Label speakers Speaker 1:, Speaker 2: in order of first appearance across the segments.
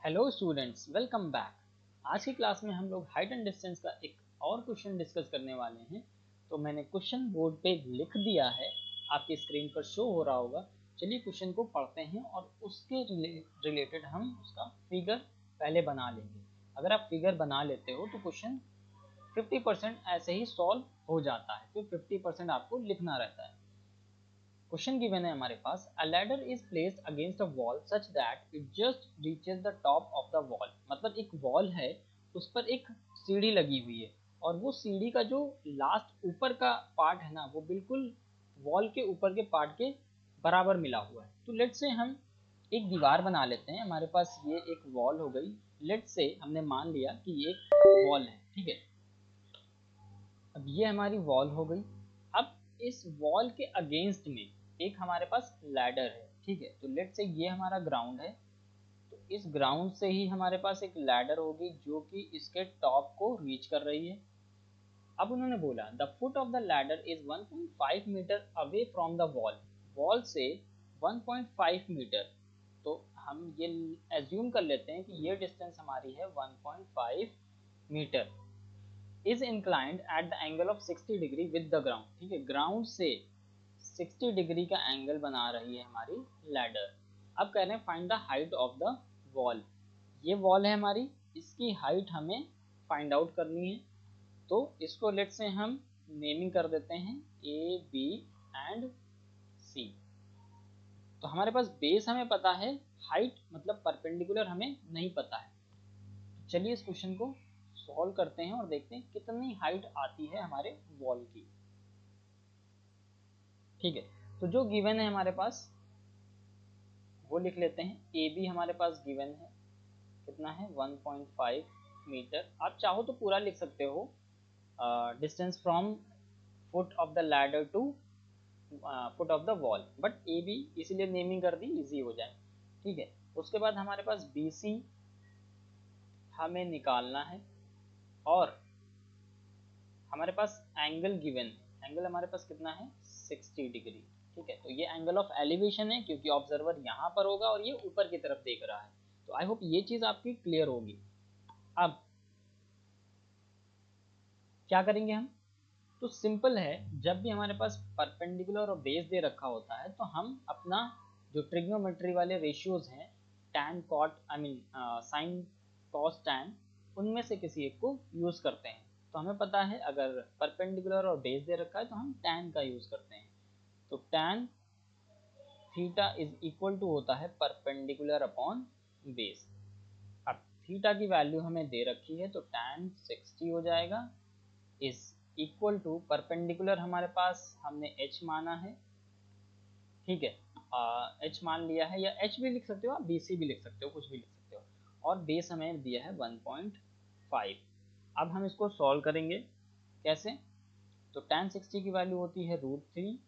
Speaker 1: Hello students, welcome back. आज की class में हम लोग हाइट एंड डिस्टेंस का एक और क्वेश्चन डिस्कस करने वाले हैं। तो मैंने क्वेश्चन बोर्ड पे लिख दिया है, आपकी स्क्रीन पर शो हो रहा होगा। चलिए क्वेश्चन को पढ़ते हैं और उसके रिलेटेड हम उसका फिगर पहले बना लेंगे। अगर आप फिगर बना लेते हो तो क्वेश्चन 50% ऐसे ही सॉल्व हो जाता है, फिर 50% आपको लिखना रहता है। क्वेश्चन गिवन है हमारे पास, a ladder is placed against a wall such that it just reaches the top of the wall. मतलब एक वॉल है, उस पर एक सीढ़ी लगी हुई है और वो सीढ़ी का जो लास्ट ऊपर का पार्ट है ना, वो बिल्कुल वॉल के ऊपर के पार्ट के बराबर मिला हुआ है। तो लेट से हम एक दीवार बना लेते हैं। हमारे पास ये एक वॉल हो गई। लेट से हमने मान लिया कि ये एक वॉल है, ठीक है। अब ये हमारी वॉल हो गई। अब इस वॉल के अगेंस्ट में एक हमारे पास लैडर है, ठीक है। तो लेट से ये हमारा ग्राउंड है, तो इस ग्राउंड से ही हमारे पास एक लैडर होगी जो कि इसके टॉप को रीच कर रही है। अब उन्होंने बोला the foot of the ladder is 1.5 metre away from the wall. Wall से 1.5 मीटर, तो हम ये एज्यूम कर लेते हैं कि ये डिस्टेंस हमारी है 1.5 metre. Is inclined at the angle of 60 degree with the ground, ठीक है। ग्राउंड से 60 डिग्री का एंगल बना रही है हमारी लैडर। अब कह रहे हैं find the height of the wall. ये वॉल है हमारी, इसकी हाइट हमें फाइंड आउट करनी है। तो इसको लेट से हम नेमिंग कर देते हैं ए बी एंड सी। तो हमारे पास बेस हमें पता है, हाइट मतलब परपेंडिकुलर हमें नहीं पता है। चलिए इस क्वेश्चन को सॉल्व करते हैं और देखते हैं कितनी हाइट आती है हमारे वॉल की, ठीक है। तो जो गिवन है हमारे पास वो लिख लेते हैं। ए बी हमारे पास गिवन है, कितना है 1.5 मीटर। आप चाहो तो पूरा लिख सकते हो, distance from foot of the ladder to foot of the wall, but A B इसीलिए नेमिंग कर दी, इजी हो जाए, ठीक है। उसके बाद हमारे पास बी सी हमें निकालना है और हमारे पास एंगल गिवन है। एंगल हमारे पास कितना है 60 डिग्री, ठीक है। तो ये एंगल ऑफ एलिवेशन है क्योंकि ऑब्जर्वर यहाँ पर होगा और ये ऊपर की तरफ देख रहा है। तो आई होप ये चीज आपकी क्लियर होगी। अब क्या करेंगे हम, तो सिंपल है, जब भी हमारे पास परपेंडिकुलर और बेस दे रखा होता है तो हम अपना जो ट्रिग्नोमेट्री वाले रेशियोज हैं, tan cot I mean sine cos tan, उनमें से किसी एक को यूज करते हैं। तो हमें पता है अगर परपेंडिकुलर और बेस दे रखा है तो हम टैन का यूज करते हैं। तो tan theta is equal to होता है परपेंडिकुलर अपॉन बेस। अब थीटा की वैल्यू हमें दे रखी है तो टैन 60 हो जाएगा, इज इक्वल टू परपेंडिकुलर हमारे पास हमने h माना है, ठीक है। h मान लिया है, या h भी लिख सकते हो, आप bc भी लिख सकते हो, कुछ भी लिख सकते हो। और बेस हमें दिया है 1.5। अब हम इसको सॉल्व करेंगे कैसे, तो tan 60 की वैल्यू होती है √3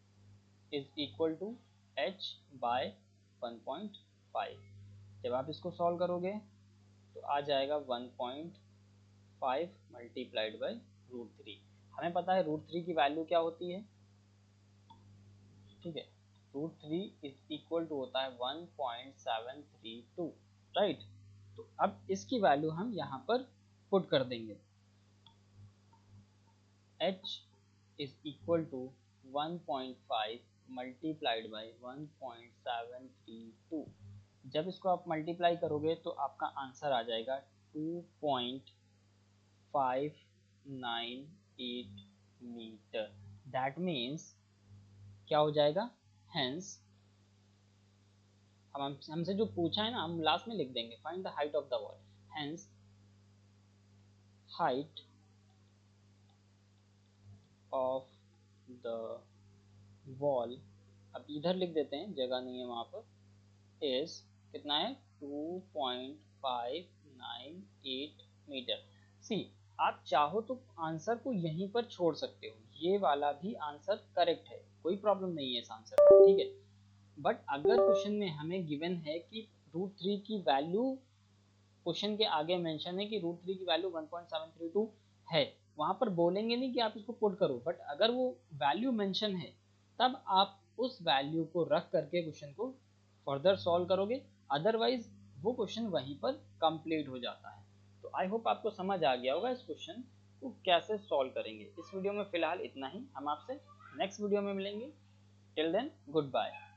Speaker 1: is equal to h by 1.5। जब आप इसको सॉल्व करोगे तो आ जाएगा 1.5 मल्टीप्लाइड बाई √3। हमें पता है √3 की वैल्यू क्या होती है, ठीक है। √3 इज इक्वल टू होता है 1.732, राइट। तो अब इसकी वैल्यू हम यहाँ पर पुट कर देंगे। h is equal to 1.5 multiplied by 1.732। जब इसको आप मल्टीप्लाई करोगे तो आपका आंसर आ जाएगा 2.598 मीटर। दैट मीन्स क्या हो जाएगा, हेंस हम हमसे जो पूछा है ना, हम लास्ट में लिख देंगे find the height of the wall. Hence height of the wall, अब इधर लिख देते हैं, जगह नहीं है वहां पर, इज कितना है 2.598 मीटर। सी, आप चाहो तो आंसर को यहीं पर छोड़ सकते हो, ये वाला भी आंसर करेक्ट है, कोई प्रॉब्लम नहीं है इस आंसर में, ठीक है। बट अगर क्वेश्चन में हमें गिवन है कि √3 की वैल्यू, क्वेश्चन के आगे मेंशन है कि √3 की वैल्यू 1.732 है, वहां पर बोलेंगे नहीं कि आप इसको पुट करो, बट अगर वो वैल्यू मेंशन है तब आप उस वैल्यू को रख करके क्वेश्चन को फर्दर सॉल्व करोगे। अदरवाइज वो क्वेश्चन वहीं पर कंप्लीट हो जाता है। तो आई होप आपको समझ आ गया होगा इस क्वेश्चन को कैसे सॉल्व करेंगे। इस वीडियो में फिलहाल इतना ही, हम आपसे नेक्स्ट वीडियो में मिलेंगे। Till then good bye.